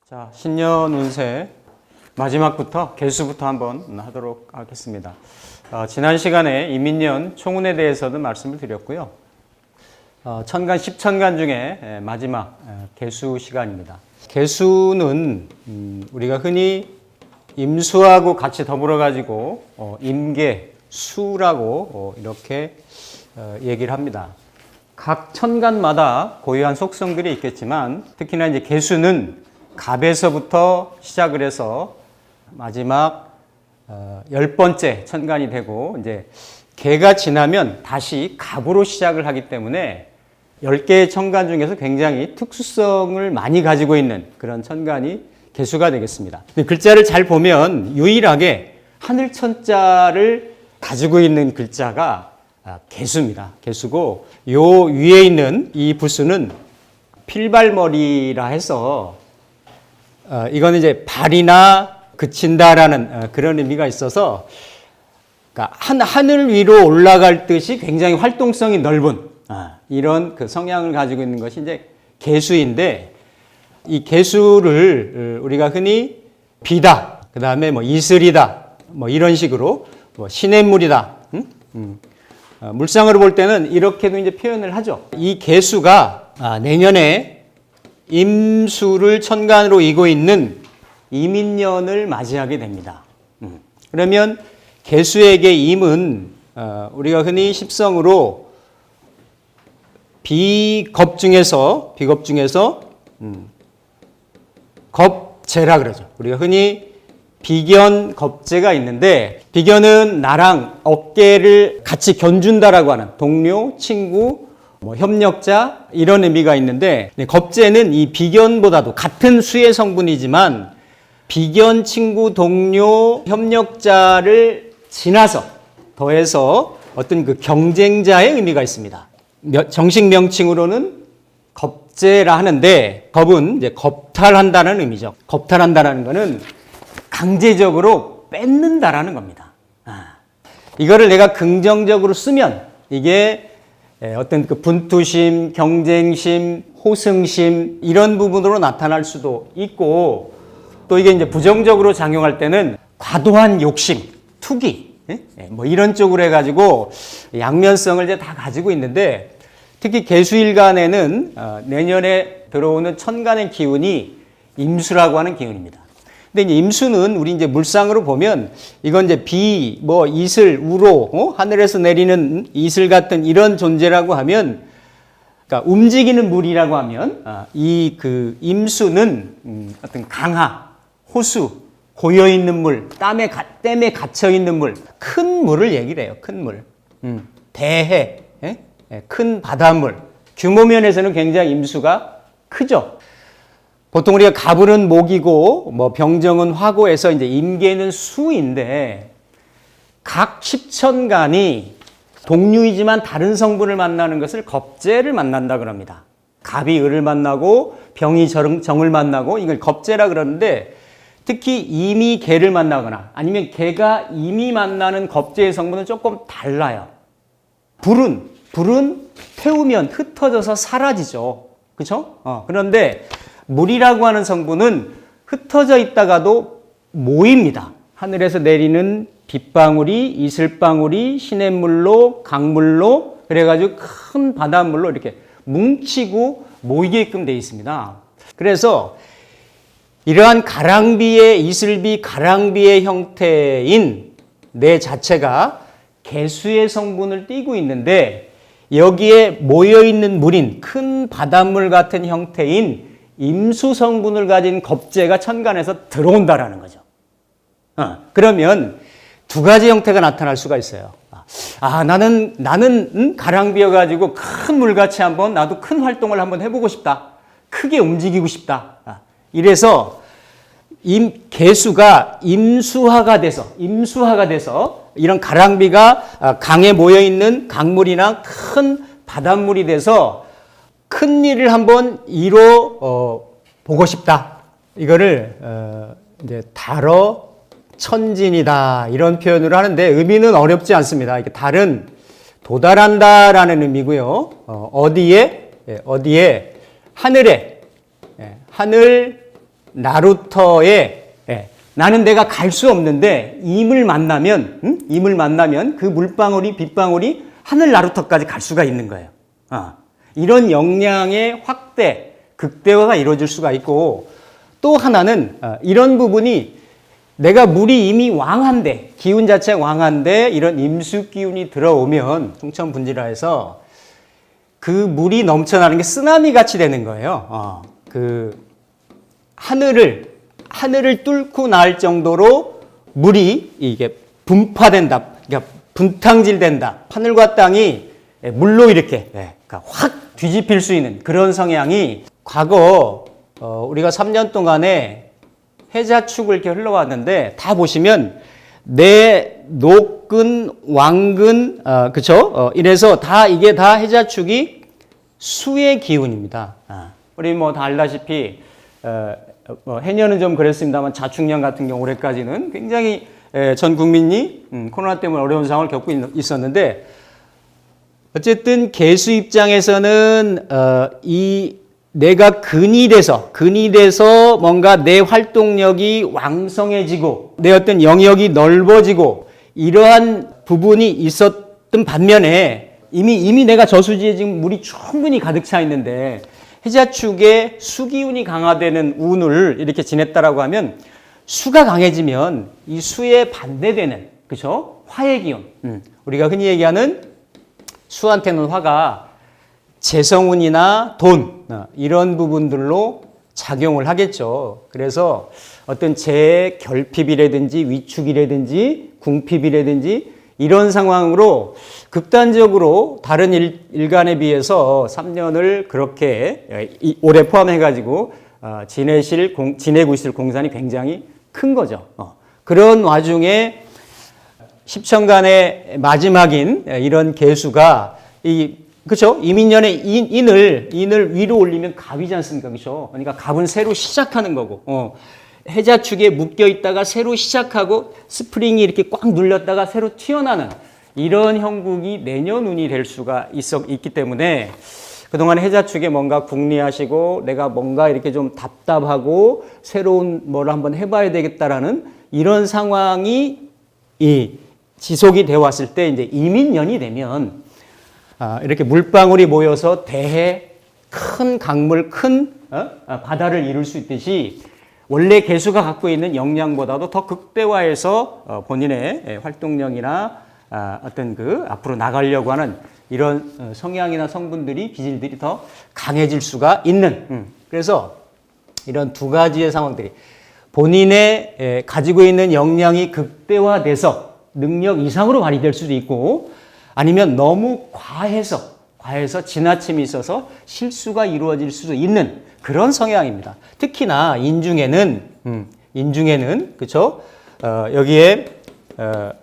자, 신년 운세 마지막부터 개수부터 한번 하도록 하겠습니다. 지난 시간에 이민년 총운에 대해서도 말씀을 드렸고요. 천간 10천간 중에 마지막 개수 시간입니다. 개수는 우리가 흔히 임수하고 같이 더불어 가지고 임계, 수라고 이렇게 얘기를 합니다. 각 천간마다 고유한 속성들이 있겠지만 특히나 이제 개수는 갑에서부터 시작을 해서 마지막 10번째 천간이 되고 이제 개가 지나면 다시 갑으로 시작을 하기 때문에 10개의 천간 중에서 굉장히 특수성을 많이 가지고 있는 그런 천간이 개수가 되겠습니다. 글자를 잘 보면 유일하게 하늘천자를 가지고 있는 글자가 개수입니다. 개수고 요 위에 있는 이 부수는 필발머리라 해서 이거는 이제 발이나 그친다라는 그런 의미가 있어서 그러니까 하늘 위로 올라갈 듯이 굉장히 활동성이 넓은 이런 그 성향을 가지고 있는 것이 이제 개수인데 이 개수를 우리가 흔히 비다, 그 다음에 뭐 이슬이다, 뭐 이런 식으로 뭐 시냇물이다. 물상으로 볼 때는 이렇게도 이제 표현을 하죠. 이 개수가 내년에 임수를 천간으로 이고 있는 이민년을 맞이하게 됩니다. 그러면 개수에게 임은 우리가 흔히 십성으로 비겁 중에서 겁재라 그러죠. 우리가 흔히 비견, 겁재가 있는데 비견은 나랑 어깨를 같이 견준다라고 하는 동료, 친구, 협력자 이런 의미가 있는데 겁재는 이 비견보다도 같은 수의 성분이지만 비견, 친구, 동료, 협력자를 지나서 더해서 어떤 그 경쟁자의 의미가 있습니다. 정식 명칭으로는 겁재라 하는데 겁은 이제 겁탈한다는 의미죠. 겁탈한다는 것은 강제적으로 뺏는다라는 겁니다. 이거를 내가 긍정적으로 쓰면 이게 어떤 그 분투심, 경쟁심, 호승심 이런 부분으로 나타날 수도 있고 또 이게 이제 부정적으로 작용할 때는 과도한 욕심, 투기 뭐 이런 쪽으로 해가지고 양면성을 이제 다 가지고 있는데 특히 개수일간에는 내년에 들어오는 천간의 기운이 임수라고 하는 기운입니다. 근데 이제 임수는 우리 이제 물상으로 보면 이건 이제 비, 뭐 이슬, 우로, 하늘에서 내리는 이슬 같은 이런 존재라고 하면, 그러니까 움직이는 물이라고 하면 이 그 임수는 어떤 강하, 호수, 고여 있는 물, 땀에 갇혀 있는 물, 큰 물을 얘기를 해요. 큰 물, 대해, 큰 바닷물. 규모 면에서는 굉장히 임수가 크죠. 보통 우리가 갑은 목이고 뭐 병정은 화고에서 이제 임계는 수인데 각 십천간이 동류이지만 다른 성분을 만나는 것을 겁재를 만난다 그럽니다. 갑이 을을 만나고 병이 정을 만나고 이걸 겁재라 그러는데 특히 임이 개를 만나거나 아니면 개가 임이 만나는 겁재의 성분은 조금 달라요. 불은 태우면 흩어져서 사라지죠. 그렇죠? 그런데 물이라고 하는 성분은 흩어져 있다가도 모입니다. 하늘에서 내리는 빗방울이 이슬방울이 시냇물로 강물로 그래가지고 큰 바닷물로 이렇게 뭉치고 모이게끔 되어 있습니다. 그래서 이러한 가랑비의 이슬비 가랑비의 형태인 내 자체가 개수의 성분을 띠고 있는데 여기에 모여있는 물인 큰 바닷물 같은 형태인 임수 성분을 가진 겁재가 천간에서 들어온다라는 거죠. 그러면 두 가지 형태가 나타날 수가 있어요. 나는 가랑비여 가지고 큰 물같이 한번 나도 큰 활동을 한번 해보고 싶다. 크게 움직이고 싶다. 이래서 개수가 임수화가 돼서 이런 가랑비가 강에 모여 있는 강물이나 큰 바닷물이 돼서 큰 일을 한번 이뤄 보고 싶다. 이거를 이제 천진이다 이런 표현을 하는데 의미는 어렵지 않습니다. 이게 달은 도달한다라는 의미고요. 어디에 하늘에 하늘 나루터에 나는 내가 갈 수 없는데 임을 만나면 그 물방울이 빗방울이 하늘 나루터까지 갈 수가 있는 거예요. 이런 역량의 확대, 극대화가 이루어질 수가 있고 또 하나는 이런 부분이 내가 물이 이미 왕한데 기운 자체가 왕한데 이런 임수 기운이 들어오면 풍천분지라해서 그 물이 넘쳐나는 게 쓰나미 같이 되는 거예요. 그 하늘을 뚫고 나올 정도로 물이 이게 분파된다, 그러니까 분탕질된다. 하늘과 땅이 물로 이렇게 그러니까 확 뒤집힐 수 있는 그런 성향이 과거 우리가 3년 동안에 해자축을 이렇게 흘러왔는데 다 보시면 내 녹근 왕근 그쵸? 이래서 다 이게 다 해자축이 수의 기운입니다. 우리 뭐 다 알다시피 해년은 좀 그랬습니다만 자축년 같은 경우 올해까지는 굉장히 전 국민이 코로나 때문에 어려운 상황을 겪고 있었는데 어쨌든 개수 입장에서는 이 내가 근이 돼서 뭔가 내 활동력이 왕성해지고 내 어떤 영역이 넓어지고 이러한 부분이 있었던 반면에 이미 내가 저수지에 지금 물이 충분히 가득 차 있는데 해자축의 수기운이 강화되는 운을 이렇게 지냈다라고 하면 수가 강해지면 이 수에 반대되는 그죠? 화의 기운. 우리가 흔히 얘기하는 수한테는 화가 재성운이나 돈 이런 부분들로 작용을 하겠죠. 그래서 어떤 재결핍이라든지 위축이라든지 궁핍이라든지 이런 상황으로 극단적으로 다른 일간에 비해서 3년을 그렇게 올해 포함해가지고 지내고 있을 공산이 굉장히 큰 거죠. 그런 와중에 십천간의 마지막인 이런 개수가 그렇죠? 이민년의 인을 위로 올리면 갑이지 않습니까? 그렇죠? 그러니까 갑은 새로 시작하는 거고, 해자축에 묶여 있다가 새로 시작하고 스프링이 이렇게 꽉 눌렸다가 새로 튀어나오는 이런 형국이 내년 운이 될 수가 있기 때문에 그동안 해자축에 뭔가 궁리하시고 내가 뭔가 이렇게 좀 답답하고 새로운 뭘 한번 해봐야 되겠다라는 이런 상황이 지속이 되어 왔을 때 이제 이민년이 되면 이렇게 물방울이 모여서 대해 큰 강물, 큰 바다를 이룰 수 있듯이 원래 개수가 갖고 있는 역량보다도 더 극대화해서 본인의 활동력이나 어떤 앞으로 나가려고 하는 이런 성향이나 성분들이 기질들이 더 강해질 수가 있는 그래서 이런 두 가지의 상황들이 본인의 가지고 있는 역량이 극대화돼서 능력 이상으로 발휘될 수도 있고 아니면 너무 과해서 지나침이 있어서 실수가 이루어질 수도 있는 그런 성향입니다. 특히나 인중에는 그렇죠? 여기에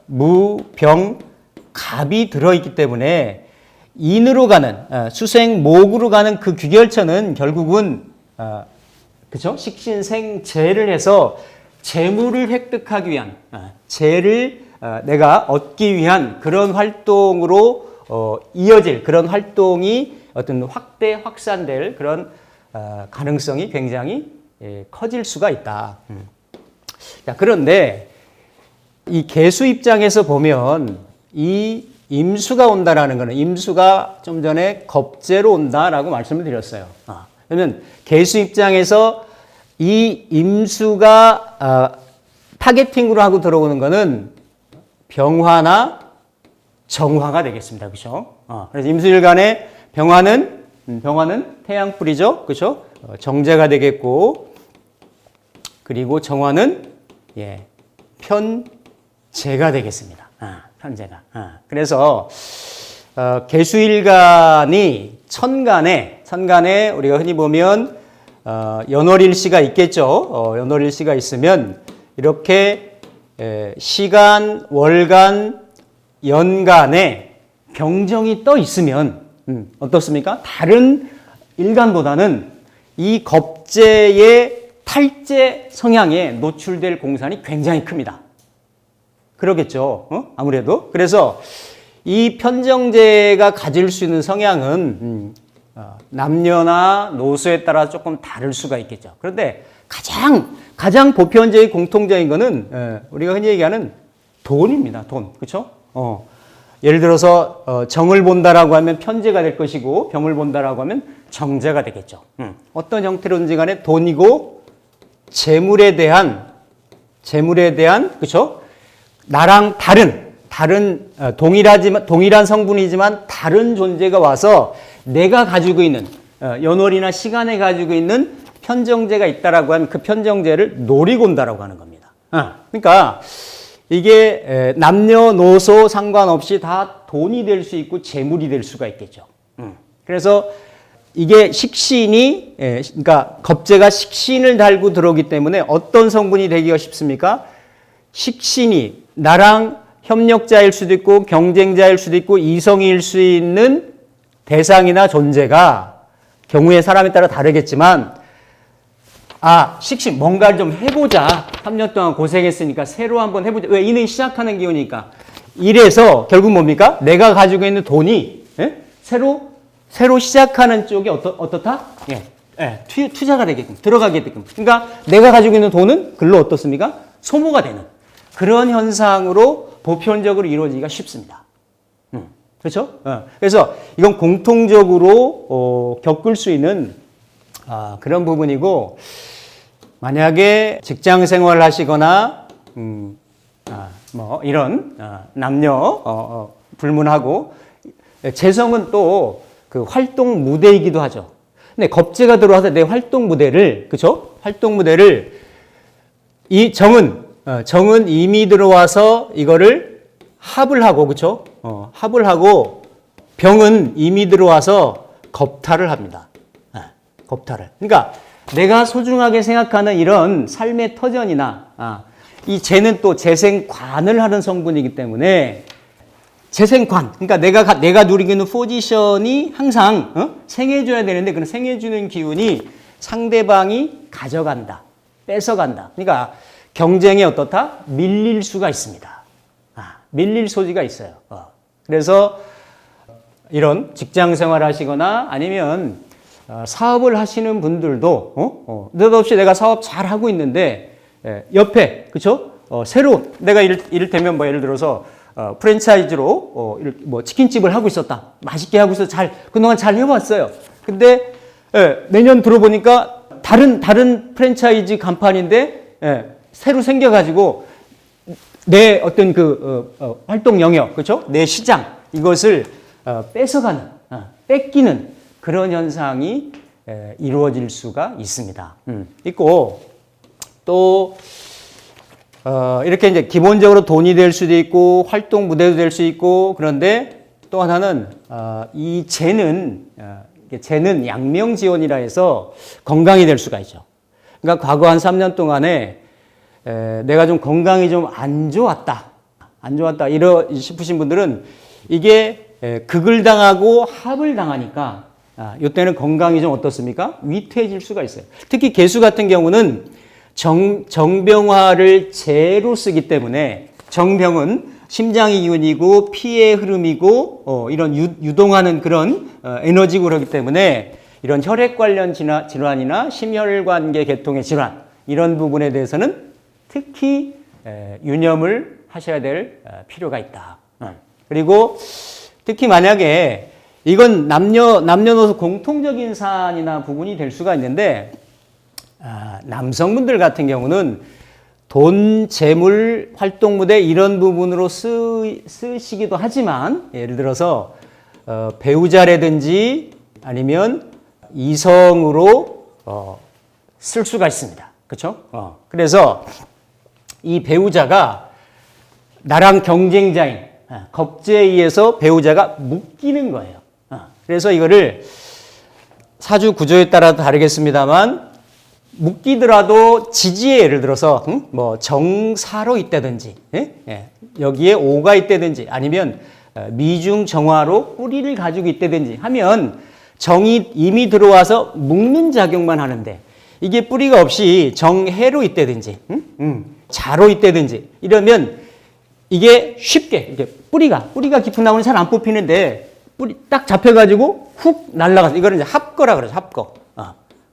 무, 병, 갑이 들어있기 때문에 인으로 가는 수생, 목으로 가는 그 귀결천은 결국은 그렇죠? 식신생재를 해서 재물을 획득하기 위한 재를 내가 얻기 위한 그런 활동으로 이어질 그런 활동이 어떤 확산될 그런 가능성이 굉장히 커질 수가 있다. 자, 그런데 이 개수 입장에서 보면 이 임수가 온다라는 것은 임수가 좀 전에 겁재로 온다라고 말씀을 드렸어요. 그러면 개수 입장에서 이 임수가 타겟팅으로 하고 들어오는 것은 병화나 정화가 되겠습니다. 그렇죠? 그래서 임수일간의 병화는 태양불이죠. 그렇죠? 정제가 되겠고 그리고 정화는 편재가 되겠습니다. 편재가. 그래서 개수일간이 천간에 우리가 흔히 보면 연월일시가 있겠죠. 연월일시가 있으면 이렇게 시간, 월간, 연간에 병정이 떠 있으면 어떻습니까? 다른 일간보다는 이 겁재의 탈재 성향에 노출될 공산이 굉장히 큽니다. 그러겠죠. 아무래도. 그래서 이 편정제가 가질 수 있는 성향은 남녀나 노소에 따라 조금 다를 수가 있겠죠. 그런데 가장 보편적인 공통적인 거는 우리가 흔히 얘기하는 돈입니다. 돈. 그렇죠? 예를 들어서 정을 본다라고 하면 편제가 될 것이고 병을 본다라고 하면 정제가 되겠죠. 어떤 형태로든지 간에 돈이고 재물에 대한 그렇죠? 나랑 다른 동일한 성분이지만 다른 존재가 와서 내가 가지고 있는 연월이나 시간에 가지고 있는 편정제가 있다라고 하면 그 편정제를 놀이곤다라고 하는 겁니다. 그러니까 이게 남녀노소 상관없이 다 돈이 될 수 있고 재물이 될 수가 있겠죠. 그래서 이게 식신이 그러니까 겁재가 식신을 달고 들어오기 때문에 어떤 성분이 되기가 쉽습니까? 식신이 나랑 협력자일 수도 있고 경쟁자일 수도 있고 이성일 수 있는 대상이나 존재가 경우에 사람에 따라 다르겠지만 식신 뭔가를 좀 해보자. 3년 동안 고생했으니까 새로 한번 해보자. 왜? 이는 시작하는 기운이니까. 이래서 결국 뭡니까? 내가 가지고 있는 돈이 새로 시작하는 쪽이 어떻다? 투자가 되게끔 들어가게 되게끔. 그러니까 내가 가지고 있는 돈은 글로 어떻습니까? 소모가 되는 그런 현상으로 보편적으로 이루어지기가 쉽습니다. 그렇죠? 그래서 이건 공통적으로 겪을 수 있는 그런 부분이고, 만약에 직장 생활을 하시거나 이런 남녀 불문하고 재성은 또 그 활동 무대이기도 하죠. 근데 겁재가 들어와서 내 활동 무대를, 그렇죠? 활동 무대를 이 정은 이미 들어와서 이거를 합을 하고, 그렇죠? 합을 하고 병은 이미 들어와서 겁탈을 합니다. 겁탈을. 그러니까 내가 소중하게 생각하는 이런 삶의 터전이나 이 재는 또 재생관을 하는 성분이기 때문에 재생관. 그러니까 내가 누리고 있는 포지션이 항상 생해줘야 되는데 그런 생해주는 기운이 상대방이 가져간다, 뺏어간다. 그러니까 경쟁에 어떻다? 밀릴 수가 있습니다. 밀릴 소지가 있어요. 그래서 이런 직장 생활 하시거나 아니면 사업을 하시는 분들도 느닷없이 내가 사업 잘 하고 있는데 옆에, 그렇죠? 새로운 내가 이를테면 예를 들어서 프랜차이즈로 치킨집을 하고 있었다. 맛있게 하고 있어. 그동안 잘 해왔어요. 근데 내년 들어보니까 다른 프랜차이즈 간판인데 새로 생겨가지고 내 어떤 활동 영역, 그렇죠? 내 시장 이것을 뺏어가는, 뺏기는 그런 현상이 이루어질 수가 있습니다. 있고 또 이렇게 이제 기본적으로 돈이 될 수도 있고 활동 무대도 될 수 있고, 그런데 또 하나는 이 재는 양명지원이라 해서 건강이 될 수가 있죠. 그러니까 과거 한 3년 동안에 내가 좀 건강이 좀 안 좋았다 싶으신 분들은 이게 극을 당하고 합을 당하니까 이때는 건강이 좀 어떻습니까? 위태해질 수가 있어요. 특히 개수 같은 경우는 정병화를 재로 쓰기 때문에 정병은 심장의 기운이고 피의 흐름이고 이런 유동하는 그런 에너지고 그렇기 때문에 이런 혈액 관련 질환이나 심혈관계 계통의 질환 이런 부분에 대해서는 특히 유념을 하셔야 될 필요가 있다. 그리고 특히 만약에 이건 남녀노소 공통적인 사안이나 부분이 될 수가 있는데 남성분들 같은 경우는 돈, 재물, 활동 무대 이런 부분으로 쓰시기도 하지만 예를 들어서 배우자라든지 아니면 이성으로 쓸 수가 있습니다. 그렇죠? 그래서 이 배우자가 나랑 경쟁자인 겁재에 의해서 배우자가 묶이는 거예요. 그래서 이거를 사주 구조에 따라 다르겠습니다만 묶이더라도 지지에 예를 들어서 정사로 있다든지 여기에 오가 있다든지 아니면 미중 정화로 뿌리를 가지고 있다든지 하면 정이 이미 들어와서 묶는 작용만 하는데 이게 뿌리가 없이 정해로 있다든지 자로 있다든지 이러면 이게 쉽게 이게 뿌리가 깊은 나무는 잘 안 뽑히는데 뿌리 딱 잡혀가지고 훅 날아가서 이거는 이제 합거라 그러죠.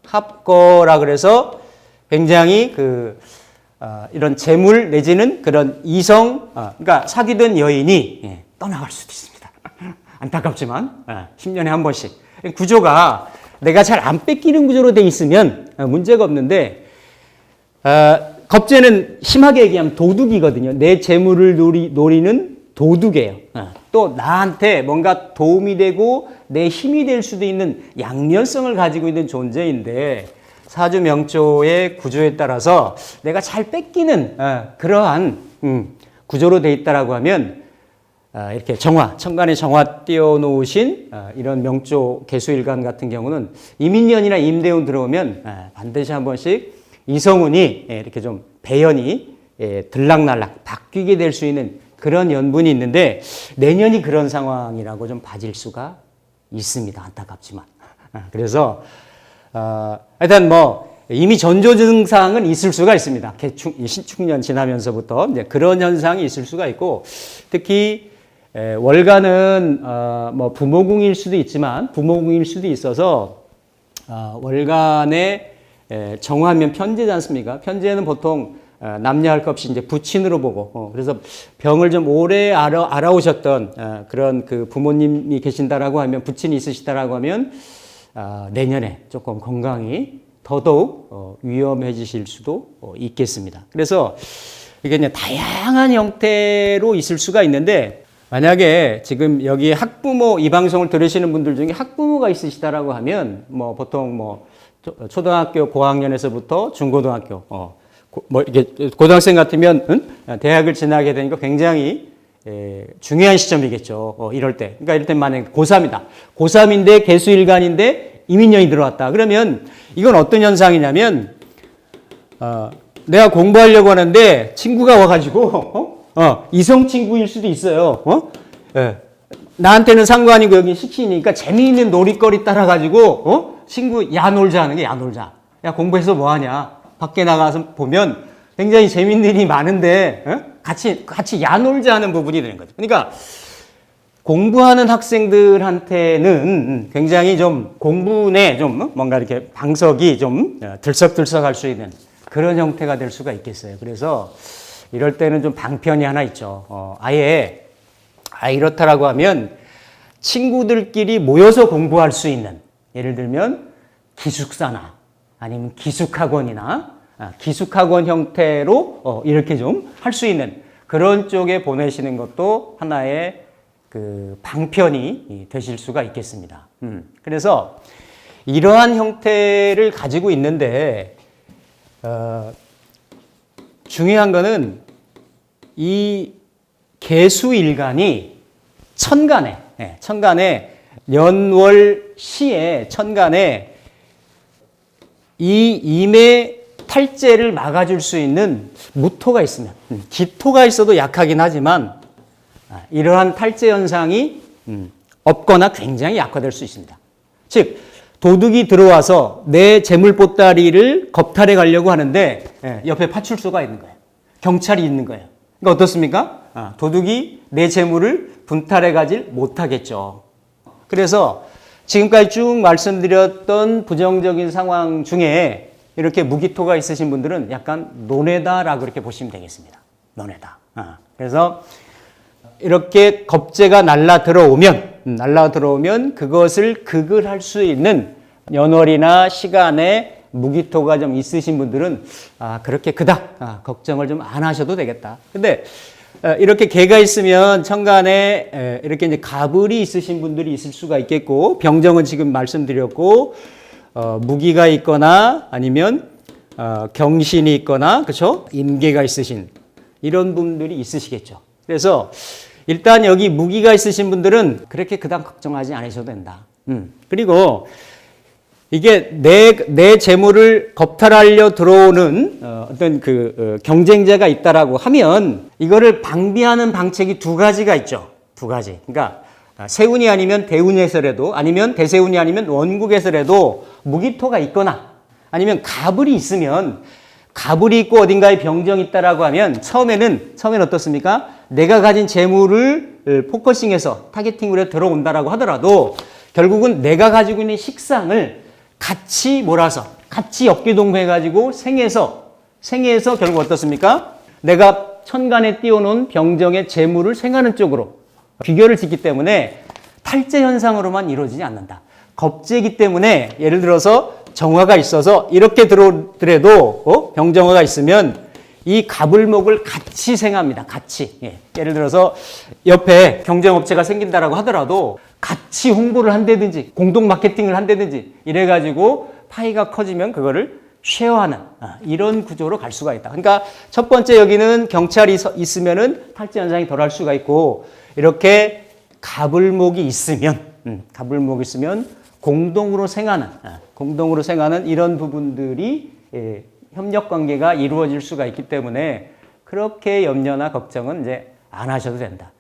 합거라 그래서 굉장히 이런 재물 내지는 그런 이성, 그러니까 사귀던 여인이 떠나갈 수도 있습니다. 안타깝지만 10년에 한 번씩 구조가 내가 잘 안 뺏기는 구조로 돼 있으면 문제가 없는데 겁재는 심하게 얘기하면 도둑이거든요. 내 재물을 노리는 도둑이에요. 또 나한테 뭔가 도움이 되고 내 힘이 될 수도 있는 양면성을 가지고 있는 존재인데 사주 명조의 구조에 따라서 내가 잘 뺏기는 그러한 구조로 돼 있다라고 하면 이렇게 천간에 정화 띄워놓으신 이런 명조 개수일간 같은 경우는 이민년이나 임대운 들어오면 반드시 한 번씩 이성운이 이렇게 좀 배연이 들락날락 바뀌게 될 수 있는 그런 연분이 있는데 내년이 그런 상황이라고 좀 봐질 수가 있습니다. 안타깝지만. 그래서 일단 이미 전조 증상은 있을 수가 있습니다. 신축년 지나면서부터 이제 그런 현상이 있을 수가 있고 특히 월간은 부모궁일 수도 있지만 부모궁일 수도 있어서 월간에 정화면 편제지 않습니까? 편제는 보통 남녀할 것 없이 이제 부친으로 보고 그래서 병을 좀 오래 알아오셨던 그런 그 부모님이 계신다라고 하면 부친이 있으시다라고 하면 내년에 조금 건강이 더더욱 위험해지실 수도 있겠습니다. 그래서 이게 이제 다양한 형태로 있을 수가 있는데 만약에 지금 여기 학부모 이 방송을 들으시는 분들 중에 학부모가 있으시다라고 하면 보통 초등학교 고학년에서부터 중고등학교 이게 고등학생 같으면 대학을 지나게 되니까 굉장히 중요한 시점이겠죠. 이럴 때. 그러니까 이럴 때 만약에 고3이다. 고3인데 개수일간인데 이민년이 들어왔다. 그러면 이건 어떤 현상이냐면 내가 공부하려고 하는데 친구가 와가지고 이성 친구일 수도 있어요. 나한테는 상관이고 여기 식신이니까 재미있는 놀이거리 따라가지고 친구 야 놀자 하는 게 야 놀자. 야 공부해서 뭐하냐. 밖에 나가서 보면 굉장히 재밌는 일이 많은데 같이 야 놀자 하는 부분이 되는 거죠. 그러니까 공부하는 학생들한테는 굉장히 좀 공부 내 좀 뭔가 이렇게 방석이 좀 들썩들썩할 수 있는 그런 형태가 될 수가 있겠어요. 그래서 이럴 때는 좀 방편이 하나 있죠. 아예 이렇다라고 하면 친구들끼리 모여서 공부할 수 있는 예를 들면 기숙사나 아니면 기숙학원이나 기숙학원 형태로 이렇게 좀 할 수 있는 그런 쪽에 보내시는 것도 하나의 그 방편이 되실 수가 있겠습니다. 그래서 이러한 형태를 가지고 있는데 중요한 거는 이 개수일간이 천간에 연월시에 천간에 이 임의 탈재를 막아줄 수 있는 무토가 있으면 기토가 있어도 약하긴 하지만 이러한 탈재 현상이 없거나 굉장히 약화될 수 있습니다. 즉 도둑이 들어와서 내 재물 보따리를 겁탈해 가려고 하는데 옆에 파출소가 있는 거예요. 경찰이 있는 거예요. 그러니까 어떻습니까? 도둑이 내 재물을 분탈해 가질 못하겠죠. 그래서 지금까지 쭉 말씀드렸던 부정적인 상황 중에 이렇게 무기토가 있으신 분들은 약간 논외다라고 이렇게 보시면 되겠습니다. 논외다. 그래서 이렇게 겁재가 날라 들어오면 그것을 극을 할 수 있는 연월이나 시간에 무기토가 좀 있으신 분들은 그렇게 그닥 걱정을 좀 안 하셔도 되겠다. 근데 이렇게 개가 있으면 천간에 이렇게 이제 가불이 있으신 분들이 있을 수가 있겠고 병정은 지금 말씀드렸고 무기가 있거나 아니면 경신이 있거나 그렇죠? 임계가 있으신 이런 분들이 있으시겠죠. 그래서 일단 여기 무기가 있으신 분들은 그렇게 그닥 걱정하지 않으셔도 된다. 그리고 이게 내 재물을 겁탈하려 들어오는 어떤 경쟁자가 있다라고 하면 이거를 방비하는 방책이 두 가지가 있죠. 두 가지. 그러니까 세운이 아니면 대운에서라도 아니면 대세운이 아니면 원국에서라도 무기토가 있거나 아니면 가불이 있으면 가불이 있고 어딘가에 병정이 있다라고 하면 처음에는 어떻습니까? 내가 가진 재물을 포커싱해서 타겟팅으로 해서 들어온다라고 하더라도 결국은 내가 가지고 있는 식상을 같이 몰아서 같이 엮기동무해가지고 생해서 결국 어떻습니까? 내가 천간에 띄워놓은 병정의 재물을 생하는 쪽으로 비결을 짓기 때문에 탈재 현상으로만 이루어지지 않는다. 겁재이기 때문에 예를 들어서 정화가 있어서 이렇게 들어오더라도 병정화가 있으면 이 갑을목을 같이 생합니다. 같이. 예를 들어서 옆에 경쟁업체가 생긴다라고 하더라도 같이 홍보를 한다든지 공동 마케팅을 한다든지 이래가지고 파이가 커지면 그거를 쉐어하는 이런 구조로 갈 수가 있다. 그러니까 첫 번째 여기는 경찰이 있으면은 탈재 현상이 덜할 수가 있고 이렇게 갑을목이 있으면 공동으로 생하는 이런 부분들이 협력 관계가 이루어질 수가 있기 때문에 그렇게 염려나 걱정은 이제 안 하셔도 된다.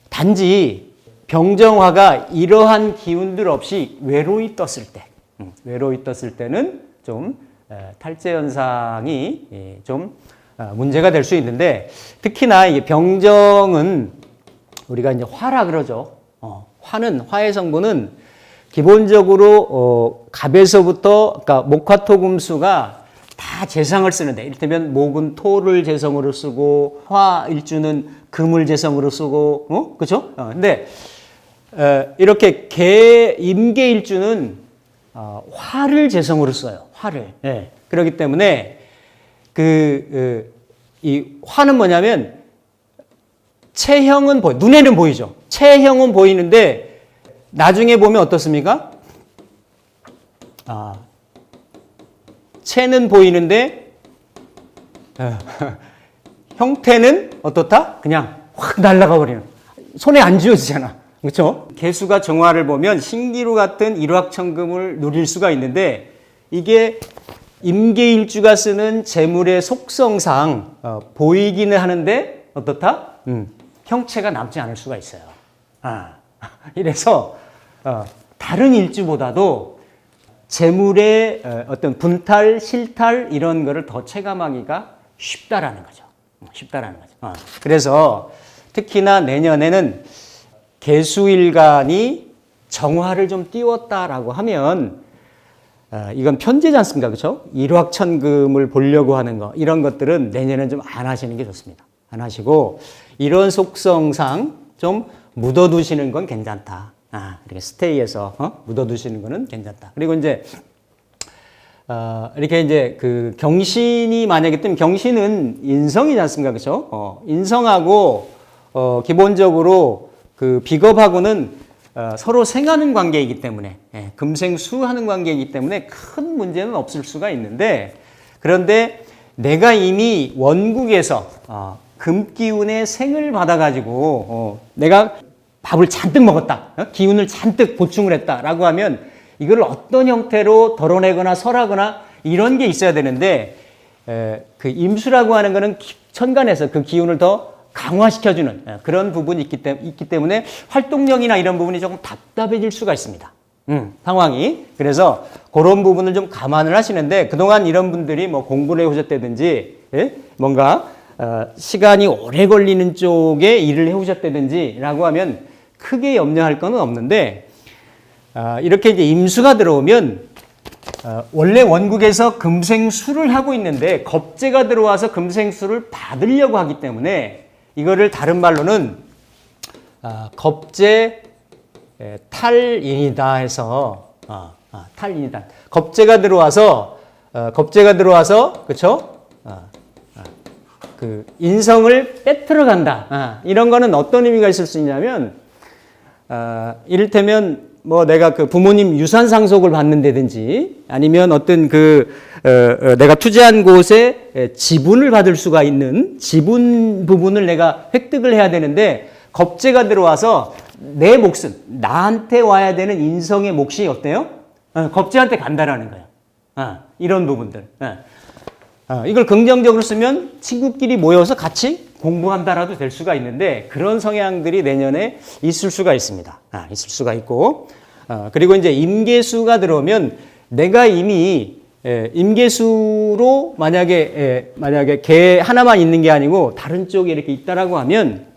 단지 병정화가 이러한 기운들 없이 외로이 떴을 때는 좀 탈재 현상이 좀 문제가 될 수 있는데 특히나 이 병정은 우리가 이제 화라 그러죠. 화의 성분은 기본적으로 갑에서부터 그러니까 목화토금수가 다 재성을 쓰는데 이를테면 목은 토를 재성으로 쓰고 화일주는 금을 재성으로 쓰고 그렇죠? 근데 이렇게 임계일주는 화를 재성으로 써요. 화를. 예. 그렇기 때문에 이 화는 뭐냐면 체형은 눈에는 보이죠. 체형은 보이는데 나중에 보면 어떻습니까? 체는 보이는데 형태는 어떻다? 그냥 확 날아가 버리는. 손에 안 쥐어지잖아. 그렇죠? 개수가 정화를 보면 신기루 같은 일확천금을 누릴 수가 있는데 이게 임계일주가 쓰는 재물의 속성상 보이기는 하는데 어떻다? 형체가 남지 않을 수가 있어요. 이래서 다른 일주보다도 재물의 어떤 분탈, 실탈 이런 거를 더 체감하기가 쉽다라는 거죠. 그래서 특히나 내년에는 개수일간이 정화를 좀 띄웠다라고 하면 이건 편제지 않습니까? 그렇죠? 일확천금을 보려고 하는 거 이런 것들은 내년에는 좀 안 하시는 게 좋습니다. 안 하시고 이런 속성상 좀 묻어두시는 건 괜찮다. 이렇게 스테이에서 묻어두시는 거는 괜찮다. 그리고 이제 이렇게 이제 그 경신이 만약에 뜨면 경신은 인성이지 않습니까? 그렇죠? 인성하고 기본적으로 그 비겁하고는 서로 생하는 관계이기 때문에 금생수하는 관계이기 때문에 큰 문제는 없을 수가 있는데 그런데 내가 이미 원국에서 금기운의 생을 받아가지고 내가 밥을 잔뜩 먹었다. 기운을 잔뜩 보충을 했다라고 하면 이걸 어떤 형태로 덜어내거나 설하거나 이런 게 있어야 되는데 그 임수라고 하는 거는 천간에서 그 기운을 더 강화시켜주는 그런 부분이 있기 때문에 활동력이나 이런 부분이 조금 답답해질 수가 있습니다. 상황이. 그래서 그런 부분을 좀 감안을 하시는데 그동안 이런 분들이 뭐 공부를 해오셨다든지 뭔가 시간이 오래 걸리는 쪽에 일을 해오셨다든지 라고 하면 크게 염려할 건 없는데 이렇게 이제 임수가 들어오면 원래 원국에서 금생수를 하고 있는데 겁재가 들어와서 금생수를 받으려고 하기 때문에 이거를 다른 말로는 겁재 탈인이다 해서 탈인이다. 겁재가 들어와서 그렇죠? 그 인성을 빼뜨려 간다. 이런 거는 어떤 의미가 있을 수 있냐면 이를테면 뭐 내가 그 부모님 유산 상속을 받는다든지 아니면 어떤 내가 투자한 곳에 지분을 받을 수가 있는 지분 부분을 내가 획득을 해야 되는데 겁재가 들어와서 내 몫은 나한테 와야 되는 인성의 몫이 어때요? 겁재한테 간다라는 거예요. 이런 부분들. 이걸 긍정적으로 쓰면 친구끼리 모여서 같이 공부한다라도 될 수가 있는데 그런 성향들이 내년에 있을 수가 있습니다. 있을 수가 있고 그리고 이제 임계수가 들어오면 내가 이미 임계수로 만약에 개 하나만 있는 게 아니고 다른 쪽에 이렇게 있다라고 하면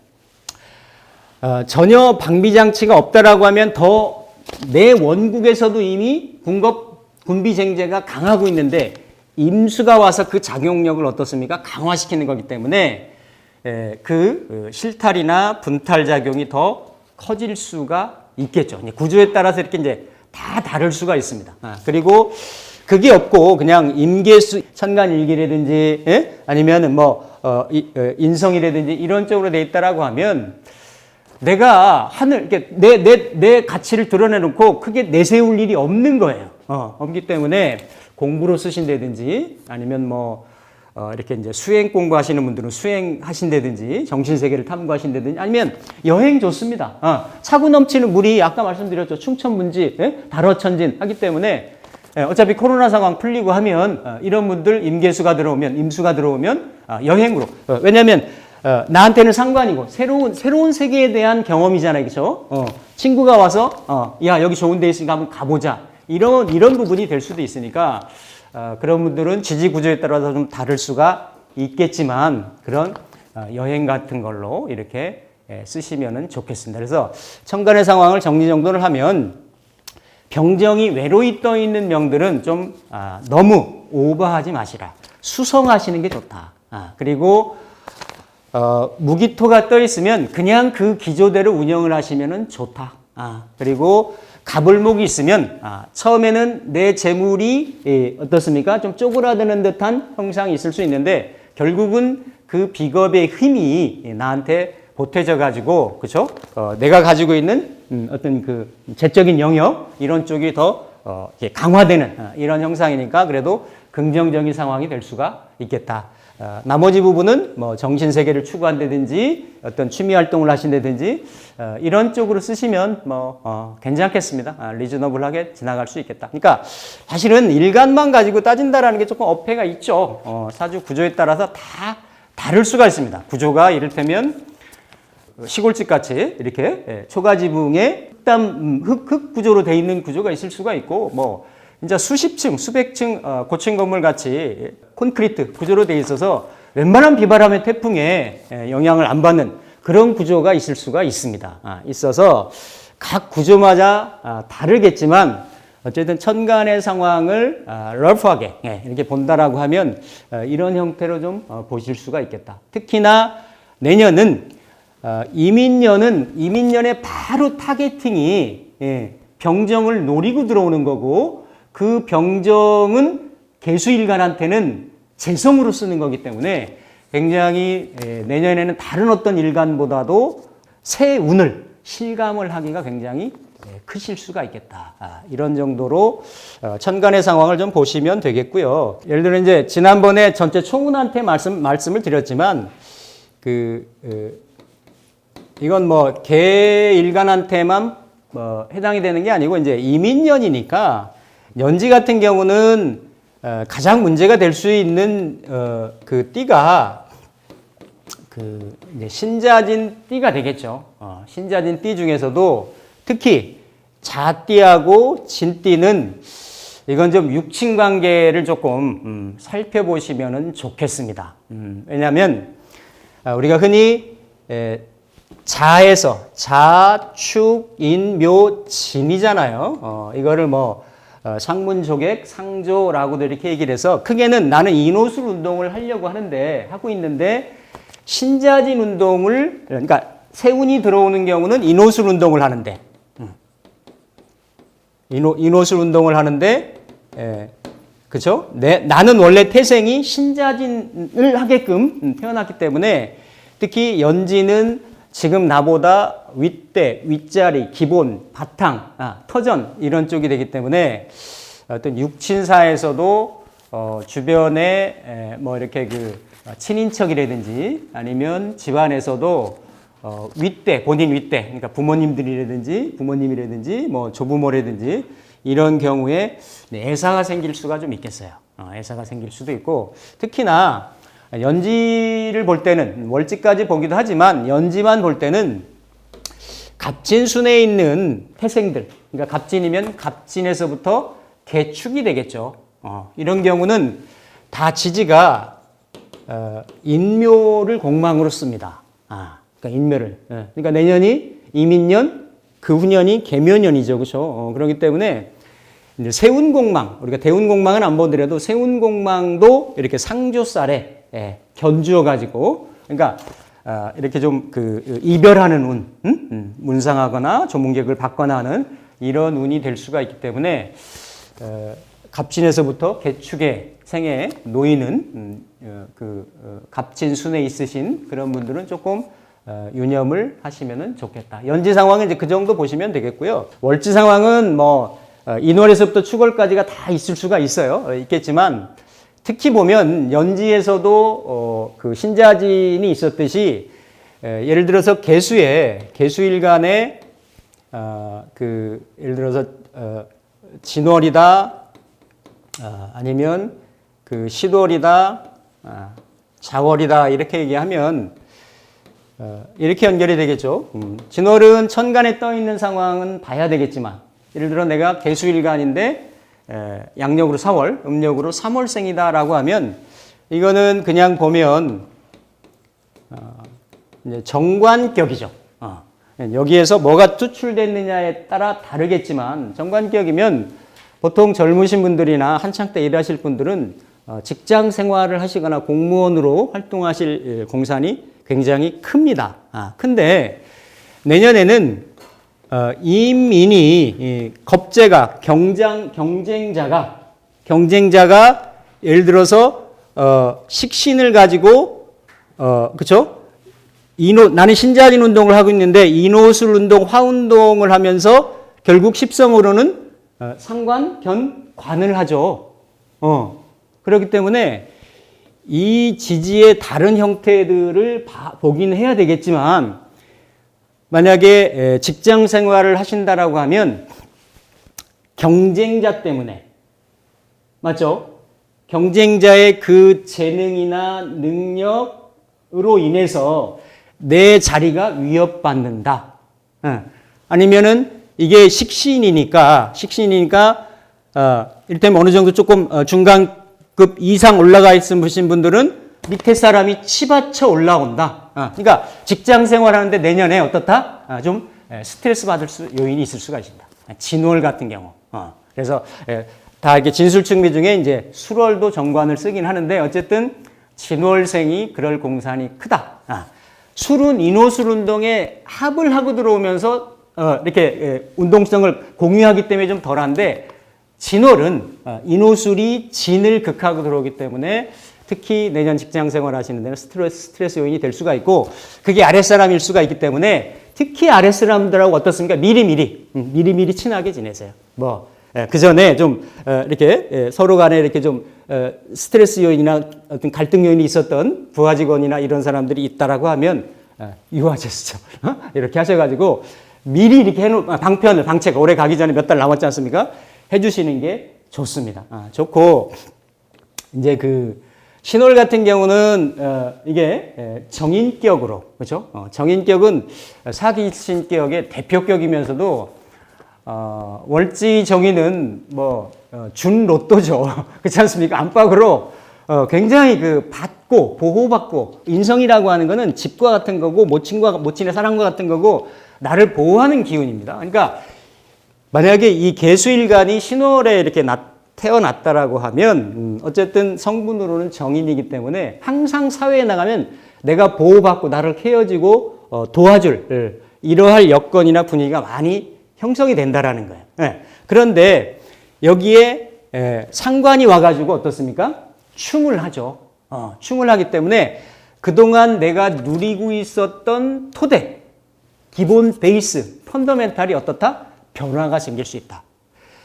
전혀 방비 장치가 없다라고 하면 더 내 원국에서도 이미 군비쟁제가 강하고 있는데 임수가 와서 그 작용력을 어떻습니까? 강화시키는 거기 때문에 그 실탈이나 분탈 작용이 더 커질 수가 있겠죠. 구조에 따라서 이렇게 이제 다 다를 수가 있습니다. 그리고 그게 없고 그냥 임계수 천간일기라든지 아니면 인성이라든지 이런 쪽으로 돼 있다라고 하면 내가 이렇게 내 가치를 드러내놓고 크게 내세울 일이 없는 거예요. 없기 때문에 공부로 쓰신다든지 아니면 이렇게 이제 수행 공부하시는 분들은 수행하신다든지 정신세계를 탐구하신다든지 아니면 여행 좋습니다. 차고 넘치는 물이 아까 말씀드렸죠. 충천문지, 달어천진 하기 때문에 어차피 코로나 상황 풀리고 하면 이런 분들 임수가 들어오면 여행으로. 왜냐하면 나한테는 상관이고 새로운 세계에 대한 경험이잖아요. 그렇죠? 친구가 와서 야 여기 좋은 데 있으니까 한번 가보자. 이런 부분이 될 수도 있으니까 그런 분들은 지지 구조에 따라서 좀 다를 수가 있겠지만 그런 여행 같은 걸로 이렇게 쓰시면 좋겠습니다. 그래서 천간의 상황을 정리정돈을 하면 병정이 외로이 떠 있는 명들은 좀 너무 오버하지 마시라. 수성하시는 게 좋다. 그리고 무기토가 떠 있으면 그냥 그 기조대로 운영을 하시면 좋다. 그리고 가불목이 있으면 처음에는 내 재물이 어떻습니까? 좀 쪼그라드는 듯한 형상이 있을 수 있는데 결국은 그 비겁의 힘이 나한테 보태져 가지고 그렇죠? 내가 가지고 있는 어떤 그 재적인 영역 이런 쪽이 더 강화되는 이런 형상이니까 그래도 긍정적인 상황이 될 수가 있겠다. 나머지 부분은 정신세계를 추구한다든지 어떤 취미 활동을 하신다든지 이런 쪽으로 쓰시면 괜찮겠습니다. 리즈너블하게 지나갈 수 있겠다. 그러니까 사실은 일간만 가지고 따진다라는 게 조금 어폐가 있죠. 사주 구조에 따라서 다 다를 수가 있습니다. 구조가 이를테면 시골집 같이 이렇게 초가지붕에 흙 구조로 돼 있는 구조가 있을 수가 있고 진짜 수십 층, 수백 층 고층 건물 같이 콘크리트 구조로 돼 있어서 웬만한 비바람의 태풍에 영향을 안 받는 그런 구조가 있을 수가 있습니다. 있어서 각 구조마다 다르겠지만 어쨌든 천간의 상황을 러프하게 이렇게 본다라고 하면 이런 형태로 좀 보실 수가 있겠다. 특히나 내년은 이민년의 바로 타겟팅이 병정을 노리고 들어오는 거고 그 병정은 개수일간한테는 재성으로 쓰는 거기 때문에 굉장히 내년에는 다른 어떤 일간보다도 새 운을 실감을 하기가 굉장히 크실 수가 있겠다. 이런 정도로 천간의 상황을 좀 보시면 되겠고요. 예를 들어 이제 지난번에 전체 총운한테 말씀을 드렸지만 이건 개일간한테만 해당이 되는 게 아니고 이제 이민년이니까 연지 같은 경우는 가장 문제가 될 수 있는 그 띠가 이제 신자진 띠가 되겠죠. 신자진 띠 중에서도 특히 자띠하고 진띠는 이건 좀 육친 관계를 조금 살펴보시면 좋겠습니다. 왜냐하면 우리가 흔히 자에서 자축 인묘 진이잖아요. 이거를 상문조객, 상조라고도 이렇게 얘기를 해서 크게는 나는 인호술 운동을 하고 있는데 신자진 운동을 그러니까 세운이 들어오는 경우는 인호술 운동을 하는데 인호술 운동을 하는데 그렇죠? 나는 원래 태생이 신자진을 하게끔 태어났기 때문에 특히 연지는 지금 나보다 윗대, 윗자리, 기본, 바탕, 터전 이런 쪽이 되기 때문에 어떤 육친사에서도 주변에 이렇게 친인척이라든지 아니면 집안에서도 윗대, 본인 윗대, 그러니까 부모님이라든지 조부모라든지 이런 경우에 애사가 생길 수가 좀 있겠어요. 애사가 생길 수도 있고 특히나 연지를 볼 때는 월지까지 보기도 하지만 연지만 볼 때는 갑진순에 있는 태생들 그러니까 갑진이면 갑진에서부터 개축이 되겠죠. 이런 경우는 다 지지가 인묘를 공망으로 씁니다. 그러니까 인묘를. 그러니까 내년이 이민년, 그 후년이 계묘년이죠, 그렇죠? 그렇기 때문에 이제 세운공망, 우리가 대운공망은 안 보더라도 세운공망도 이렇게 상조살에 견주어 가지고, 그러니까 이렇게 좀 그 이별하는 운, 문상하거나 조문객을 받거나 하는 이런 운이 될 수가 있기 때문에 갑진에서부터 개축의 생에 놓이는 갑진순에 있으신 그런 분들은 조금 유념을 하시면 좋겠다. 연지 상황은 이제 그 정도 보시면 되겠고요. 월지 상황은 뭐 인월에서부터 축월까지가 다 있을 수가 있어요. 있겠지만 특히 보면 연지에서도 그 신자진이 있었듯이 예를 들어서 개수일간에 예를 들어서 진월이다, 아니면 그 시월이다, 자월이다 이렇게 얘기하면 이렇게 연결이 되겠죠. 진월은 천간에 떠 있는 상황은 봐야 되겠지만, 예를 들어 내가 개수일간인데 양력으로 4월, 음력으로 3월생이다라고 하면 이거는 그냥 보면 이제 정관격이죠. 여기에서 뭐가 투출됐느냐에 따라 다르겠지만 정관격이면 보통 젊으신 분들이나 한창 때 일하실 분들은 직장 생활을 하시거나 공무원으로 활동하실 공산이 굉장히 큽니다. 근데 내년에는 이민이 겁재가 경쟁자가 예를 들어서 식신을 가지고 그렇죠? 나는 신자진 운동을 하고 있는데 인호술 운동, 화운동을 하면서 결국 십성으로는 상관, 견, 관을 하죠. 그렇기 때문에 이 지지의 다른 형태들을 보긴 해야 되겠지만, 만약에 직장 생활을 하신다라고 하면 경쟁자 때문에, 맞죠? 경쟁자의 그 재능이나 능력으로 인해서 내 자리가 위협받는다. 아니면은 이게 식신이니까 이를테면 어느 정도 조금 중간급 이상 올라가 있으신 분들은 밑에 사람이 치받쳐 올라온다. 그러니까 직장 생활하는데 내년에 어떻다? 좀 스트레스 받을 요인이 있을 수가 있습니다. 진월 같은 경우. 그래서 다 이렇게 진술충미 중에 이제 술월도 정관을 쓰긴 하는데 어쨌든 진월생이 그럴 공산이 크다. 술은 인호술 운동에 합을 하고 들어오면서 이렇게 운동성을 공유하기 때문에 좀 덜한데, 진월은 인호술이 진을 극하고 들어오기 때문에 특히 내년 직장 생활 하시는 데는 스트레스 요인이 될 수가 있고, 그게 아랫사람일 수가 있기 때문에 특히 아랫사람들하고 어떻습니까? 미리미리 친하게 지내세요. 그 전에 좀 이렇게 서로 간에 이렇게 좀 스트레스 요인이나 어떤 갈등 요인이 있었던 부하 직원이나 이런 사람들이 있다라고 하면 유아제스처 이렇게 하셔가지고 미리 이렇게 방책 올해 가기 전에 몇 달 남았지 않습니까? 해주시는 게 좋습니다. 좋고, 이제 그 신월 같은 경우는 이게 정인격으로, 그렇죠? 정인격은 사기신격의 대표격이면서도 월지 정인은 준로또죠. 그렇지 않습니까? 안팎으로 굉장히 그 받고 보호받고, 인성이라고 하는 거는 집과 같은 거고 모친의 사랑과 같은 거고 나를 보호하는 기운입니다. 그러니까 만약에 이 개수일간이 신월에 이렇게 태어났다라고 하면 어쨌든 성분으로는 정인이기 때문에 항상 사회에 나가면 내가 보호받고 나를 케어주고 도와줄 이러할 여건이나 분위기가 많이 형성이 된다라는 거예요. 그런데 여기에 상관이 와가지고 어떻습니까? 충을 하죠. 충을 하기 때문에 그동안 내가 누리고 있었던 토대, 기본 베이스, 펀더멘탈이 어떻다? 변화가 생길 수 있다.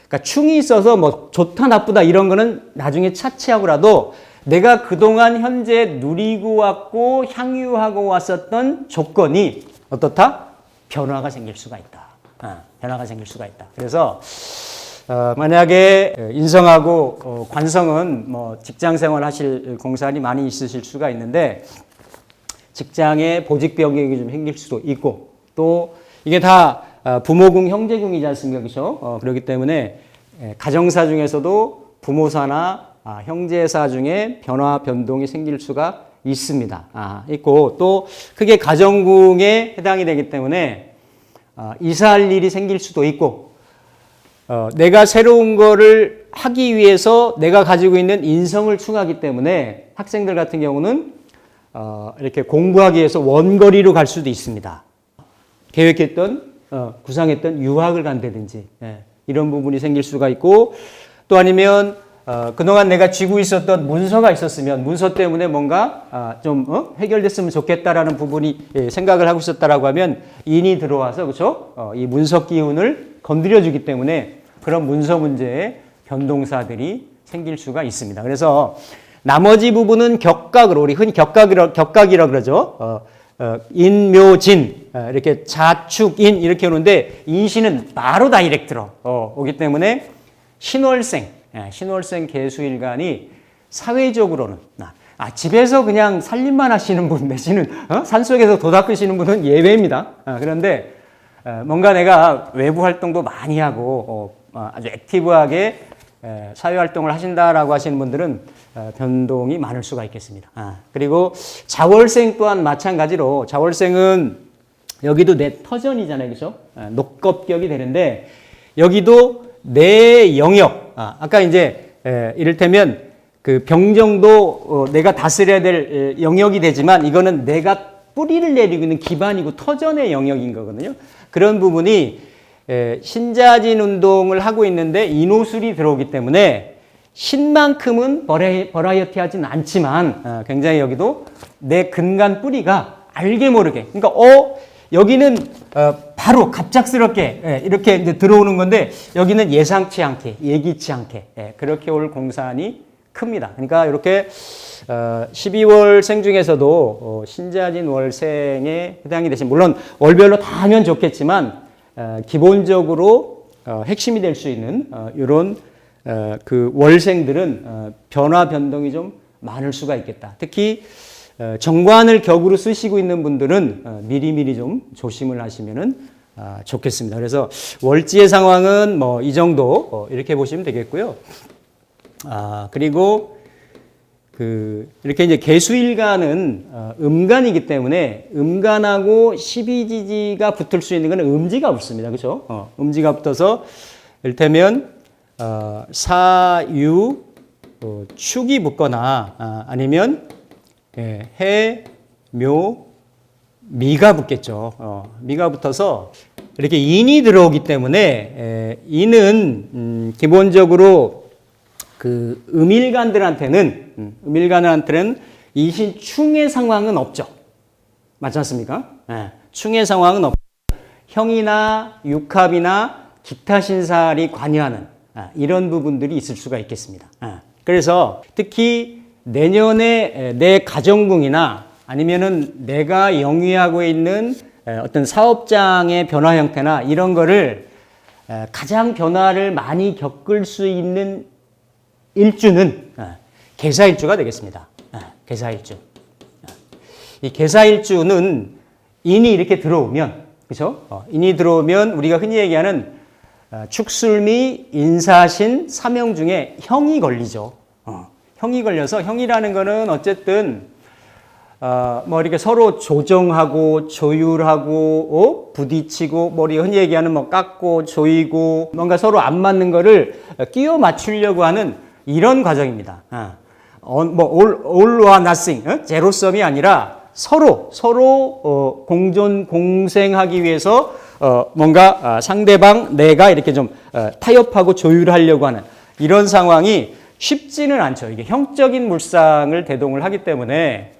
그러니까 충이 있어서 뭐 좋다 나쁘다 이런 거는 나중에 차치하고라도 내가 그동안 현재 누리고 왔고 향유하고 왔었던 조건이 어떻다? 변화가 생길 수가 있다. 변화가 생길 수가 있다. 그래서 만약에 인성하고 관성은 뭐 직장 생활 하실 공산이 많이 있으실 수가 있는데 직장에 보직 병역이 좀 생길 수도 있고, 또 이게 다 부모궁 형제궁이지 않습니까? 그렇죠? 그렇기 때문에 가정사 중에서도 부모사나 형제사 중에 변화, 변동이 생길 수가 있습니다. 있고 또 크게 가정궁에 해당이 되기 때문에 이사할 일이 생길 수도 있고 내가 새로운 거를 하기 위해서 내가 가지고 있는 인성을 충하기 때문에 학생들 같은 경우는 이렇게 공부하기 위해서 원거리로 갈 수도 있습니다. 계획했던 구상했던 유학을 간다든지 이런 부분이 생길 수가 있고 또 아니면 그동안 내가 쥐고 있었던 문서가 있었으면 문서 때문에 뭔가 좀 해결됐으면 좋겠다라는 부분이 생각을 하고 있었다라고 하면 인이 들어와서 그렇죠? 이 문서 기운을 건드려주기 때문에 그런 문서 문제에 변동사들이 생길 수가 있습니다. 그래서 나머지 부분은 격각으로 우리 흔히 격각이라 그러죠. 인묘진 이렇게 자축인 이렇게 오는데 인신은 바로 다이렉트로 오기 때문에 신월생 개수일간이 사회적으로는 집에서 그냥 살림만 하시는 분 내지는 산속에서 도 닦으시는 분은 예외입니다. 그런데 뭔가 내가 외부 활동도 많이 하고 아주 액티브하게 사회활동을 하신다라고 하시는 분들은 변동이 많을 수가 있겠습니다. 그리고 자월생 또한 마찬가지로 자월생은 여기도 내 터전이잖아요. 그죠? 녹겁격이 되는데 여기도 내 영역, 아까 이제 이를테면 그 병정도 내가 다스려야 될 영역이 되지만 이거는 내가 뿌리를 내리고 있는 기반이고 터전의 영역인 거거든요. 그런 부분이 신자진 운동을 하고 있는데 인호술이 들어오기 때문에 신만큼은 버라이어티하진 않지만 굉장히 여기도 내 근간 뿌리가 알게 모르게 그러니까 여기는 바로 갑작스럽게 이렇게 이제 들어오는 건데 여기는 예상치 않게 예기치 않게 그렇게 올 공산이 큽니다. 그러니까 이렇게 12월생 중에서도 신자진 월생에 해당이 되신 물론 월별로 다 하면 좋겠지만 기본적으로 핵심이 될 수 있는 이런 그 월생들은 변화 변동이 좀 많을 수가 있겠다. 특히 정관을 격으로 쓰시고 있는 분들은 미리미리 좀 조심을 하시면은 좋겠습니다. 그래서 월지의 상황은 뭐 이 정도 이렇게 보시면 되겠고요. 그리고 이렇게 이제 개수일간은 음간이기 때문에 음간하고 12지지가 붙을 수 있는 것은 음지가 없습니다. 그렇죠? 음지가 붙어서 이를테면 사유 축이 붙거나 아니면 해, 묘, 미가 붙겠죠. 미가 붙어서 이렇게 인이 들어오기 때문에 인은 기본적으로 그 음일간들한테는 이신충의 상황은 없죠. 맞지 않습니까? 충의 상황은 없고 형이나 육합이나 기타 신살이 관여하는 이런 부분들이 있을 수가 있겠습니다. 그래서 특히 내년에 내 가정궁이나 아니면은 내가 영위하고 있는 어떤 사업장의 변화 형태나 이런 거를 가장 변화를 많이 겪을 수 있는 일주는 계사일주가 되겠습니다. 계사일주. 이 계사일주는 인이 이렇게 들어오면, 그죠? 인이 들어오면 우리가 흔히 얘기하는 축술미, 인사신, 사명 중에 형이 걸리죠. 형이 걸려서 형이라는 거는 어쨌든 뭐 이렇게 서로 조정하고 조율하고 부딪히고 뭐 우리가 흔히 얘기하는 뭐 깎고 조이고 뭔가 서로 안 맞는 거를 끼워 맞추려고 하는 이런 과정입니다. 뭐 all or nothing, 제로섬이 아니라 서로 공존 공생하기 위해서 뭔가 상대방 내가 이렇게 좀 타협하고 조율하려고 하는 이런 상황이 쉽지는 않죠. 이게 형적인 물상을 대동을 하기 때문에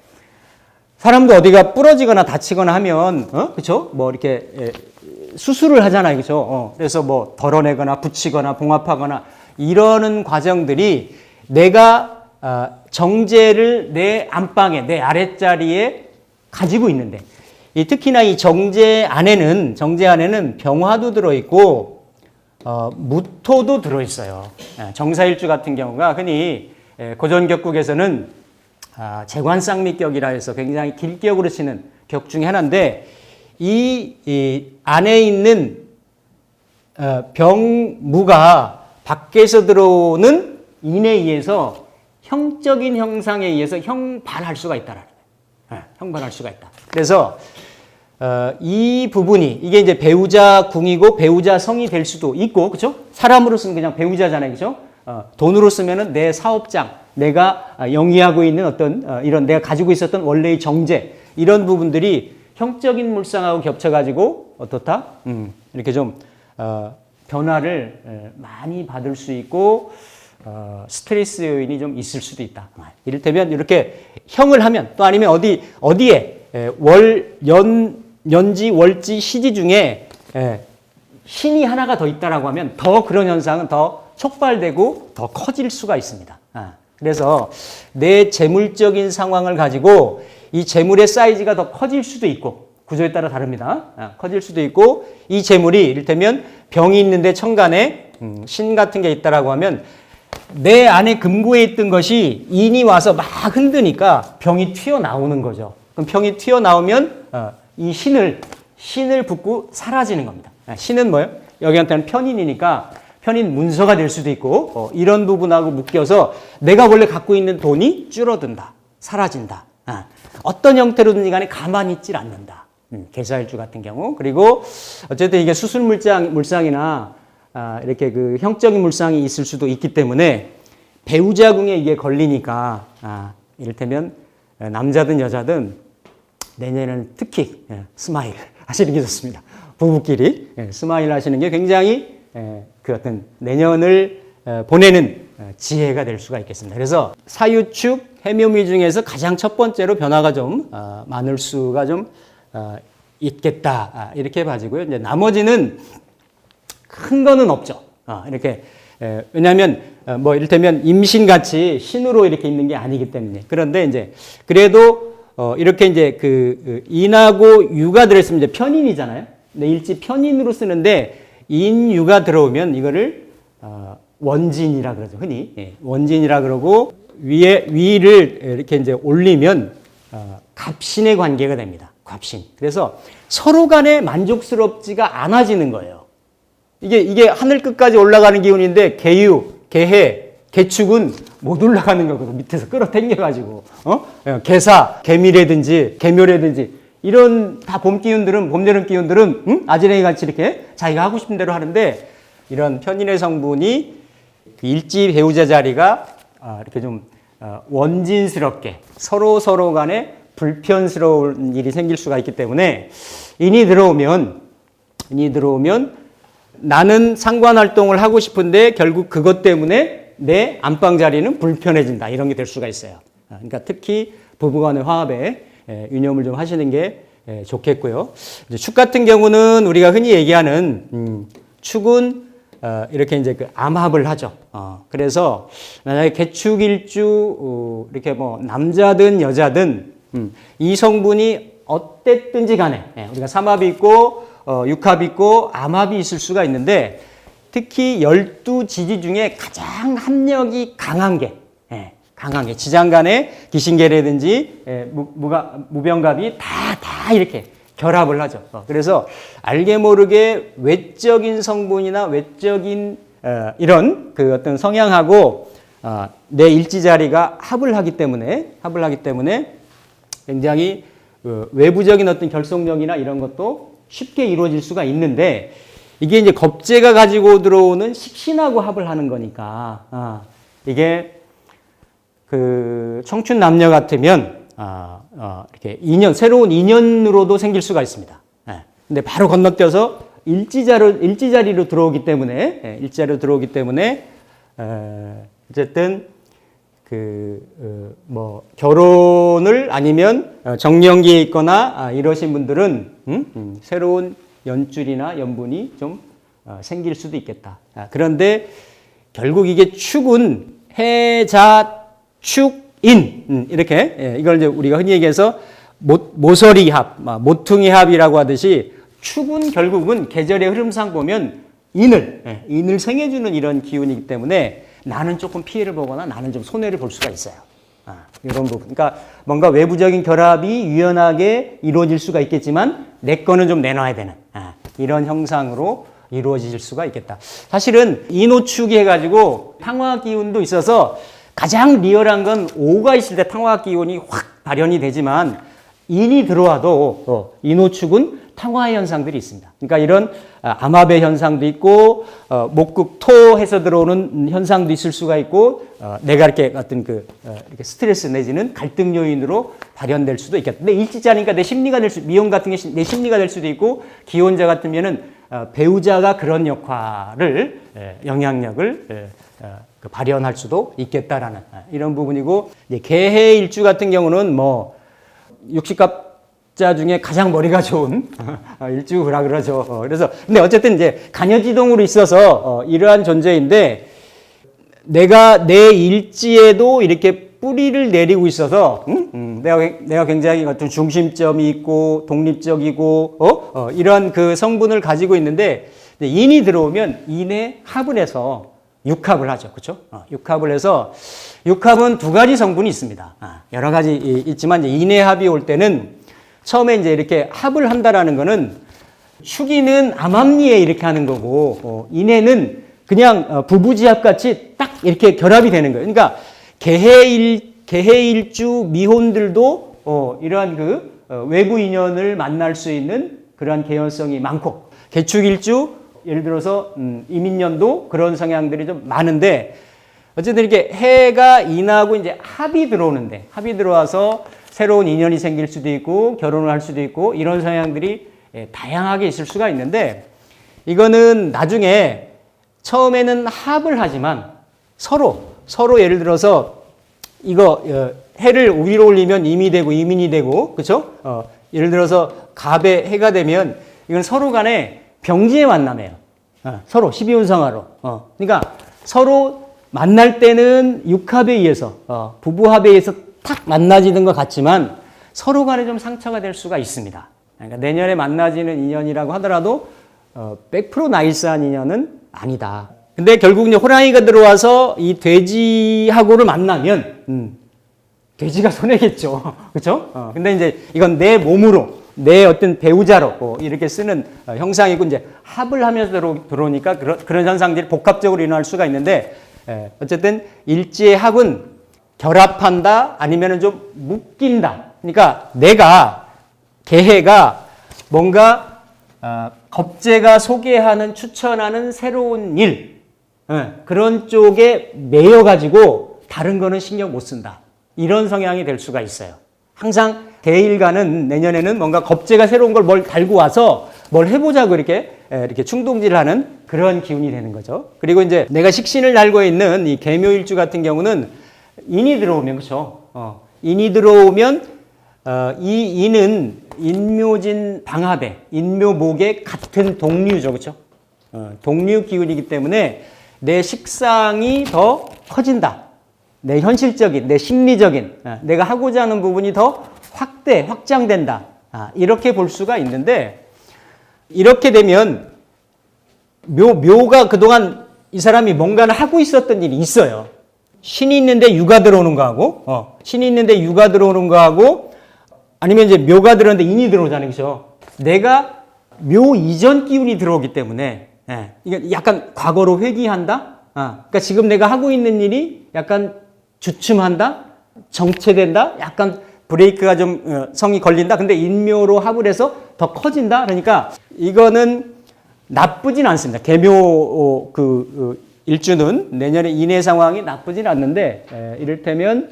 사람도 어디가 부러지거나 다치거나 하면 그렇죠? 뭐 이렇게 수술을 하잖아요. 그렇죠? 그래서 뭐 덜어내거나 붙이거나 봉합하거나 이러는 과정들이 내가 정제를 내 안방에 내 아랫자리에 가지고 있는데 특히나 이 정제 안에는 병화도 들어있고 무토도 들어있어요. 정사일주 같은 경우가 흔히 고전격국에서는 재관쌍미격이라 해서 굉장히 길격으로 치는 격 중에 하나인데 이 안에 있는 병무가 밖에서 들어오는 인에 의해서 형적인 형상에 의해서 형반할 수가 있다라는 거예요. 형반할 수가 있다. 그래서 이 부분이 이게 이제 배우자 궁이고 배우자 성이 될 수도 있고, 그렇죠? 사람으로 쓰면 그냥 배우자잖아요, 그렇죠? 돈으로 쓰면은 내 사업장, 내가 영위하고 있는 어떤 이런 내가 가지고 있었던 원래의 정제 이런 부분들이 형적인 물상하고 겹쳐가지고 어떻다? 이렇게 좀 변화를 많이 받을 수 있고 스트레스 요인이 좀 있을 수도 있다. 이를테면 이렇게 형을 하면 또 아니면 어디에 연지, 월지, 시지 중에 신이 하나가 더 있다라고 하면 더 그런 현상은 더 촉발되고 더 커질 수가 있습니다. 그래서 내 재물적인 상황을 가지고 이 재물의 사이즈가 더 커질 수도 있고 구조에 따라 다릅니다. 커질 수도 있고 이 재물이 이를테면 병이 있는데 천간에 신 같은 게 있다라고 하면 내 안에 금고에 있던 것이 인이 와서 막 흔드니까 병이 튀어나오는 거죠. 그럼 병이 튀어나오면 이 신을 붓고 사라지는 겁니다. 신은 뭐예요? 여기한테는 편인이니까 편인 문서가 될 수도 있고 이런 부분하고 묶여서 내가 원래 갖고 있는 돈이 줄어든다. 사라진다. 어떤 형태로든지 간에 가만히 있질 않는다. 계사일주 같은 경우. 그리고 어쨌든 이게 수술 물상이나 이렇게 그 형적인 물상이 있을 수도 있기 때문에 배우자궁에 이게 걸리니까 이를테면 남자든 여자든 내년에는 특히 스마일 하시는 게 좋습니다. 부부끼리 스마일 하시는 게 굉장히 그 어떤 내년을 보내는 지혜가 될 수가 있겠습니다. 그래서 사유축, 해묘미 중에서 가장 첫 번째로 변화가 좀 많을 수가 좀 있겠다 이렇게 봐지고요. 이제 나머지는 큰 거는 없죠. 이렇게 왜냐하면 뭐 이를테면 임신같이 신으로 이렇게 있는 게 아니기 때문에. 그런데 이제 그래도 이렇게 이제 그 인하고 유가 들어있으면 이제 편인이잖아요. 내 일지 편인으로 쓰는데 인유가 들어오면 이거를 원진이라 그러죠. 흔히 원진이라 그러고 위를 이렇게 이제 올리면 갑신의 관계가 됩니다. 갑신. 그래서 서로 간에 만족스럽지가 않아지는 거예요. 이게 하늘 끝까지 올라가는 기운인데 개유, 개해, 개축은 못 올라가는 거거든. 밑에서 끌어당겨가지고 개사, 개미라든지 개묘라든지 이런 다 봄 기운들은 봄 여름 기운들은 아지랭이 같이 이렇게 자기가 하고 싶은 대로 하는데 이런 편인의 성분이 그 일지 배우자 자리가 이렇게 좀 원진스럽게 서로 간에 불편스러운 일이 생길 수가 있기 때문에 인이 들어오면 나는 상관 활동을 하고 싶은데 결국 그것 때문에 내 안방 자리는 불편해진다. 이런 게 될 수가 있어요. 그러니까 특히 부부간의 화합에 유념을 좀 하시는 게 좋겠고요. 이제 축 같은 경우는 우리가 흔히 얘기하는 축은 이렇게 이제 그 암합을 하죠. 그래서 만약에 개축일주 이렇게 뭐 남자든 여자든 이 성분이 어땠든지 간에 우리가 삼합이 있고 육합이 있고 암합이 있을 수가 있는데 특히 12지지 중에 가장 합력이 강한 게 지장간에 기신계라든지 무병갑이 다 이렇게 결합을 하죠. 그래서 알게 모르게 외적인 성분이나 외적인 이런 그 어떤 성향하고 내 일지자리가 합을 하기 때문에 굉장히 외부적인 어떤 결속력이나 이런 것도 쉽게 이루어질 수가 있는데 이게 이제 겁재가 가지고 들어오는 식신하고 합을 하는 거니까 이게 그 청춘 남녀 같으면 이렇게 새로운 인연으로도 생길 수가 있습니다. 근데 바로 건너뛰어서 일지자리로 들어오기 때문에 어쨌든 뭐 결혼을 아니면 정년기에 있거나 이러신 분들은 새로운 연줄이나 연분이 좀 생길 수도 있겠다. 그런데 결국 이게 축은 해자 축인 이렇게 이걸 이제 우리가 흔히 얘기해서 모서리 합, 모퉁이 합이라고 하듯이 축은 결국은 계절의 흐름상 보면 인을 생해주는 이런 기운이기 때문에 나는 조금 피해를 보거나 나는 좀 손해를 볼 수가 있어요. 이런 부분. 그러니까 뭔가 외부적인 결합이 유연하게 이루어질 수가 있겠지만 내 거는 좀 내놔야 되는 이런 형상으로 이루어질 수가 있겠다. 사실은 인호축이 해가지고 탕화 기운도 있어서 가장 리얼한 건 오가 있을 때 탕화 기운이 확 발현이 되지만 인이 들어와도 인호축은 탕화 현상들이 있습니다. 그러니까 이런 암합의 현상도 있고 목극토해서 들어오는 현상도 있을 수가 있고 내가 이렇게 어떤 이렇게 스트레스 내지는 갈등 요인으로 발현될 수도 있겠다. 근데 일지자니까 내 심리가 될 수, 미혼 같은 게 내 심리가 될 수도 있고 기혼자 같으면은 배우자가 그런 역할을 영향력을 발현할 수도 있겠다라는 이런 부분이고 이제 개해 일주 같은 경우는 뭐 육식갑자 중에 가장 머리가 좋은 일주라 그러죠. 그래서 근데 어쨌든 이제 간여지동으로 있어서 이러한 존재인데 내가 내 일지에도 이렇게 뿌리를 내리고 있어서 내가 굉장히 어떤 중심점이 있고 독립적이고 이런 그 성분을 가지고 있는데 인이 들어오면 인의 합을 해서 육합을 하죠. 그렇죠? 육합을 해서 육합은 두 가지 성분이 있습니다. 여러 가지 있지만 이제 인의 합이 올 때는 처음에 이제 이렇게 합을 한다라는 거는 축이는 암합리에 이렇게 하는 거고 인해는 그냥 부부지합 같이 딱 이렇게 결합이 되는 거예요. 그러니까 개해일주 미혼들도 이러한 외부 인연을 만날 수 있는 그러한 개연성이 많고 개축일주 예를 들어서 이민년도 그런 성향들이 좀 많은데 어쨌든 이렇게 해가 인하고 이제 합이 들어오는데 합이 들어와서 새로운 인연이 생길 수도 있고 결혼을 할 수도 있고 이런 성향들이 다양하게 있을 수가 있는데 이거는 나중에 처음에는 합을 하지만 서로 예를 들어서 이거 해를 위로 올리면 임이 되고 이민이 되고 그렇죠? 예를 들어서 갑의 해가 되면 이건 서로 간에 병지의 만남이에요. 서로 12운성화로. 그러니까 서로 만날 때는 육합에 의해서 부부합에 의해서 탁 만나지는 것 같지만 서로 간에 좀 상처가 될 수가 있습니다. 그러니까 내년에 만나지는 인연이라고 하더라도 100% 나이스한 인연은 아니다. 근데 결국 이제 호랑이가 들어와서 이 돼지하고를 만나면 돼지가 손해겠죠. 그렇죠? 근데 이제 이건 내 몸으로 내 어떤 배우자로 이렇게 쓰는 형상이고 이제 합을 하면서 들어오니까 그런 현상들이 복합적으로 일어날 수가 있는데 어쨌든 일지의 합은 결합한다 아니면은 좀 묶인다. 그러니까 내가 개해가 뭔가 겁재가 소개하는 추천하는 새로운 일 그런 쪽에 매여가지고 다른 거는 신경 못 쓴다. 이런 성향이 될 수가 있어요. 항상 개일간은 내년에는 뭔가 겁재가 새로운 걸 뭘 달고 와서 뭘 해보자고 이렇게 충동질하는 그런 기운이 되는 거죠. 그리고 이제 내가 식신을 달고 있는 이 개묘일주 같은 경우는 인이 들어오면 그렇죠. 인이 들어오면 이 인은 인묘진 방합에 인묘목의 같은 동류죠, 그렇죠? 동류 기운이기 때문에 내 식상이 더 커진다. 내 현실적인, 내 심리적인, 내가 하고자 하는 부분이 더 확장된다. 이렇게 볼 수가 있는데, 이렇게 되면, 묘가 그동안 이 사람이 뭔가를 하고 있었던 일이 있어요. 신이 있는데 유가 들어오는 거하고, 신이 있는데 유가 들어오는 거하고, 아니면 이제 묘가 들어오는데 인이 들어오잖아요. 그죠? 내가 묘 이전 기운이 들어오기 때문에, 이게 약간 과거로 회귀한다? 그러니까 지금 내가 하고 있는 일이 약간 주춤한다? 정체된다? 약간 브레이크가 좀 성이 걸린다? 근데 인묘로 합을 해서 더 커진다? 그러니까 이거는 나쁘진 않습니다. 개묘 일주는 내년에 인의 상황이 나쁘진 않는데 이를테면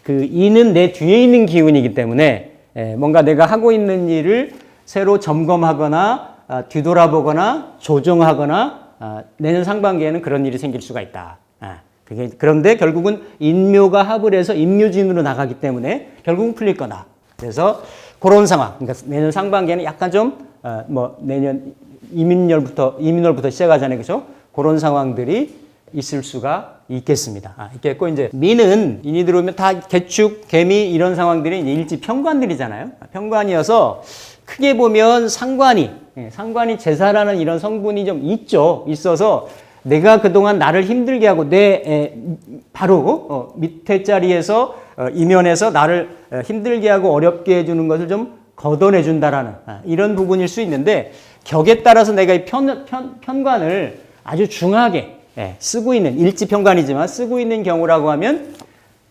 그 인은 내 뒤에 있는 기운이기 때문에 뭔가 내가 하고 있는 일을 새로 점검하거나 뒤돌아보거나 조정하거나 내년 상반기에는 그런 일이 생길 수가 있다. 그런데 결국은 인묘가 합을 해서 인묘진으로 나가기 때문에 결국은 풀릴 거다. 그래서 그런 상황. 그러니까 내년 상반기에는 약간 좀 내년 이민월부터 시작하잖아요, 그렇죠? 그런 상황들이 있을 수가 있겠습니다. 있겠고 이제 민은 인이 들어오면 다 개축, 개미 이런 상황들이 이제 일지 편관들이잖아요. 편관이어서 크게 보면 상관이 제사라는 이런 성분이 좀 있어서 내가 그동안 나를 힘들게 하고 바로 밑에 자리에서 이면에서 나를 힘들게 하고 어렵게 해주는 것을 좀 걷어내준다라는 이런 부분일 수 있는데 격에 따라서 내가 이 편관을 아주 중하게 쓰고 있는 일지편관이지만 쓰고 있는 경우라고 하면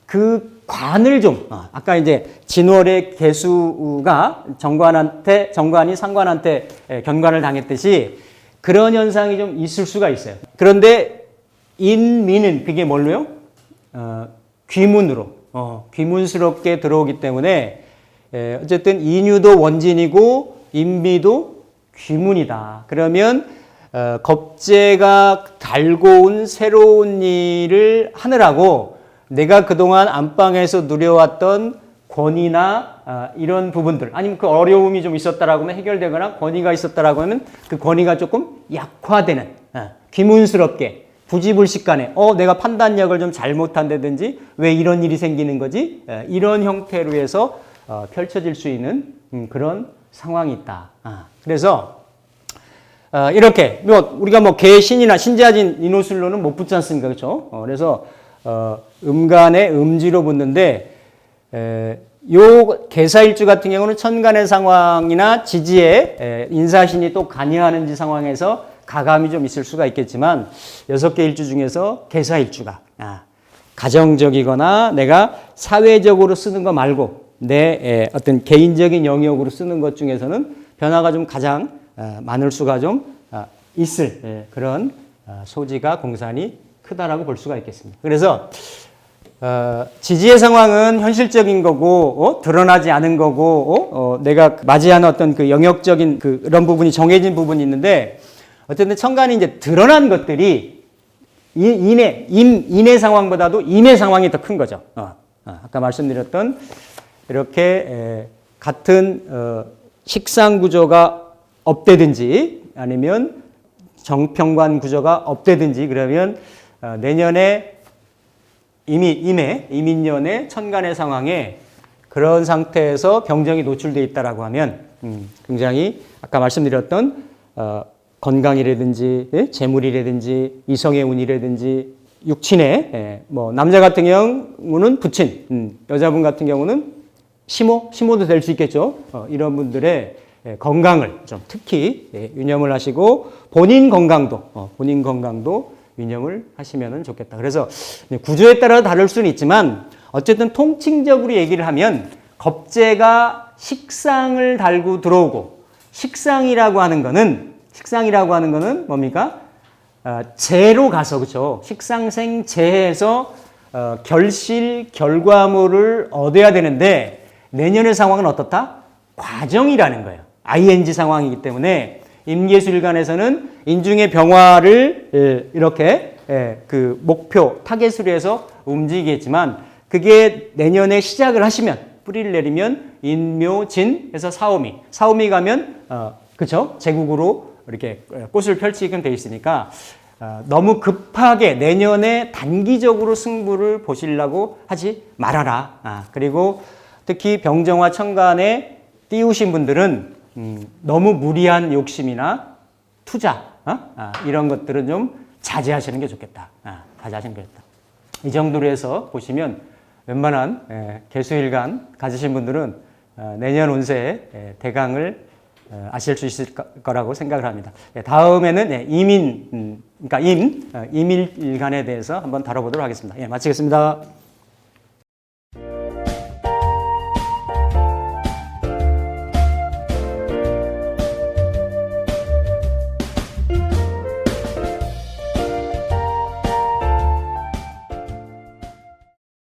그 관을 좀 아까 이제 진월의 개수가 정관이 상관한테 견관을 당했듯이 그런 현상이 좀 있을 수가 있어요. 그런데 인민은 그게 뭘로요? 귀문으로 귀문스럽게 들어오기 때문에 어쨌든 인유도 원진이고 인비도 귀문이다. 그러면 겁재가 달고 온 새로운 일을 하느라고 내가 그동안 안방에서 누려왔던 권위나 이런 부분들 아니면 그 어려움이 좀 있었다라고 하면 해결되거나 권위가 있었다라고 하면 그 권위가 조금 약화되는 귀문스럽게 부지불식간에 내가 판단력을 좀 잘못한다든지 왜 이런 일이 생기는 거지 이런 형태로 해서 펼쳐질 수 있는 그런 상황이 있다. 그래서 이렇게 우리가 개신이나 신자진 인호술로는 못 붙지 않습니까? 그렇죠? 그래서 음간에 음지로 붙는데 요 개사일주 같은 경우는 천간의 상황이나 지지에 인사신이 또 관여하는지 상황에서 가감이 좀 있을 수가 있겠지만 6개 일주 중에서 개사일주가 가정적이거나 내가 사회적으로 쓰는 거 말고 내 어떤 개인적인 영역으로 쓰는 것 중에서는 변화가 좀 가장 많을 수가 좀 있을 그런 소지가 공산이 크다라고 볼 수가 있겠습니다. 그래서 지지의 상황은 현실적인 거고 드러나지 않은 거고 내가 맞이하는 어떤 그 영역적인 그런 부분이 정해진 부분이 있는데 어쨌든 천간이 이제 드러난 것들이 인의 상황보다도 임의 상황이 더 큰 거죠. 아까 말씀드렸던 이렇게 같은 식상 구조가 없대든지 아니면 정평관 구조가 없대든지 그러면 내년에 이민년의 천간의 상황에 그런 상태에서 병정이 노출되어 있다라고 하면 굉장히 아까 말씀드렸던 건강이라든지 재물이라든지 이성의 운이라든지 육친의 남자 같은 경우는 부친, 여자분 같은 경우는 시모도 될 수 있겠죠. 이런 분들의 건강을 좀 특히 유념을 하시고 본인 건강도 유념을 하시면 좋겠다. 그래서 구조에 따라 다를 수는 있지만 어쨌든 통칭적으로 얘기를 하면 겁재가 식상을 달고 들어오고 식상이라고 하는 거는 뭡니까? 재로 가서 그렇죠. 식상생 재에서 결과물을 얻어야 되는데 내년의 상황은 어떻다? 과정이라는 거예요. ing 상황이기 때문에 임계술간에서는 인중의 병화를 이렇게 그 목표 타겟으로 해서 움직이겠지만 그게 내년에 시작을 하시면 뿌리를 내리면 인묘진에서 사오미 가면 그렇죠 제국으로 이렇게 꽃을 펼치게끔 돼 있으니까 너무 급하게 내년에 단기적으로 승부를 보시려고 하지 말아라. 그리고 특히 병정화 천간에 띄우신 분들은 너무 무리한 욕심이나 투자 이런 것들은 좀 자제하시는 게 좋겠다. 자제하시는 게 좋겠다. 이 정도로 해서 보시면 웬만한 개수일간 가지신 분들은 내년 운세에 대강을 아실 수 있을 거라고 생각을 합니다. 다음에는 임일간에 대해서 한번 다뤄보도록 하겠습니다. 마치겠습니다.